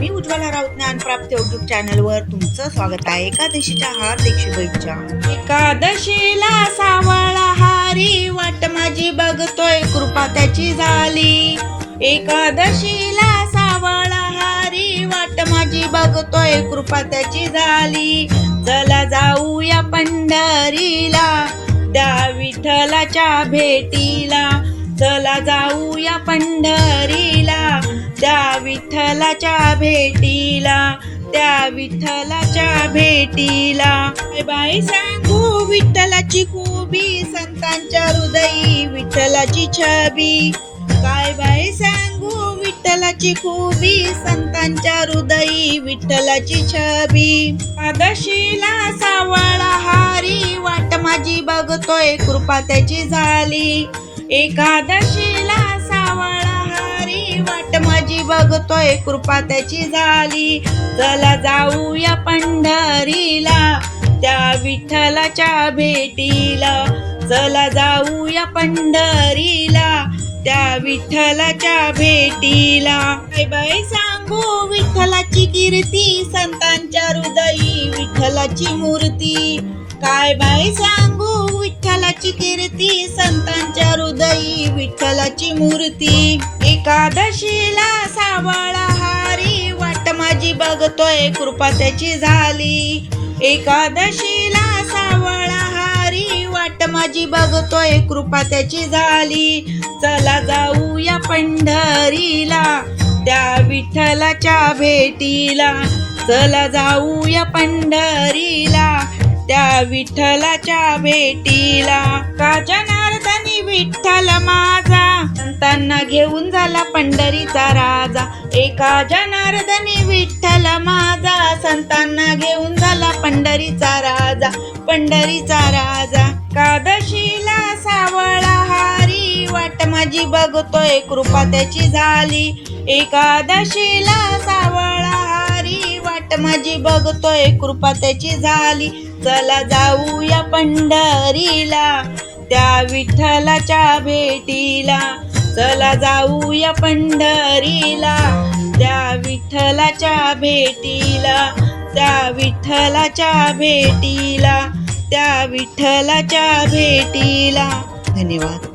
मी Ujjwala Raut ज्ञानप्राप्त YouTube चॅनलवर तुमचं स्वागत आहे. एकादशीच्या हार्दिक शुभेच्छा. एकादशीला सावळा हारी वाट माझी बघतोय कृपा त्याची झाली. एकादशीला सावळा हारी वाट माझी बघतोय कृपा त्याची झाली. चला जाऊया पंढरीला त्या विठ्ठलाच्या भेटीला. चला जाऊया पंढरीला त्या विठ्ठलाच्या भेटीला. त्या विठ्ठलाच्या भेटीला. बाय बाय सांगू विठ्ठलाची खूबी संतांच्या हृदयी विठ्ठलाची छबी. काय बाय सांगू विठ्ठलाची खूबी संतांच्या हृदयी विठ्ठलाची छबी. एकादशीला सावळा हारी वाट माझी बघतोय कृपा त्याची झाली. एकादशीला सावळा हारी वाट माझी बघतोय कृपा त्याची झाली. चला जाऊया पंढरीला त्या विठ्ठलाच्या भेटीला. चला जाऊया पंढरीला त्या विठ्ठलाच्या भेटीला. बाय बाय सांगू विठ्ठलाची कीर्ती संतांच्या हृदयी विठ्ठलाची मूर्ती. काय बाय सांगू विठ्ठलाची कीर्ती संतांच्या हृदयी विठ्ठलाची मूर्ती. एकादशीला सावळा हारी वाट माझी बघतोय कृपा त्याची झाली. एकादशीला सावळा हारी वाट माझी बघतोय कृपा त्याची झाली. चला जाऊया पंढरीला त्या विठ्ठलाच्या भेटीला. चला जाऊया पंढरीला त्या विठ्ठलाच्या भेटीला. का जनार्दनी विठ्ठल माझा संतांना घेऊन झाला पंढरीचा राजा. एका जनार्दनी विठ्ठल माझा संतांना घेऊन झाला पंढरीचा राजा. पंढरीचा राजा. एकादशीला सावळा हारी वाट माझी बघतोय कृपा त्याची झाली. एकादशीला सावळा हारी वाट माझी बघतोय कृपा त्याची झाली. चला जाऊया पंढरीला त्या विठ्ठलाच्या भेटीला. चला जाऊया पंढरीला त्या विठ्ठलाच्या भेटीला. त्या विठ्ठलाच्या भेटीला. त्या विठ्ठलाच्या भेटीला. धन्यवाद.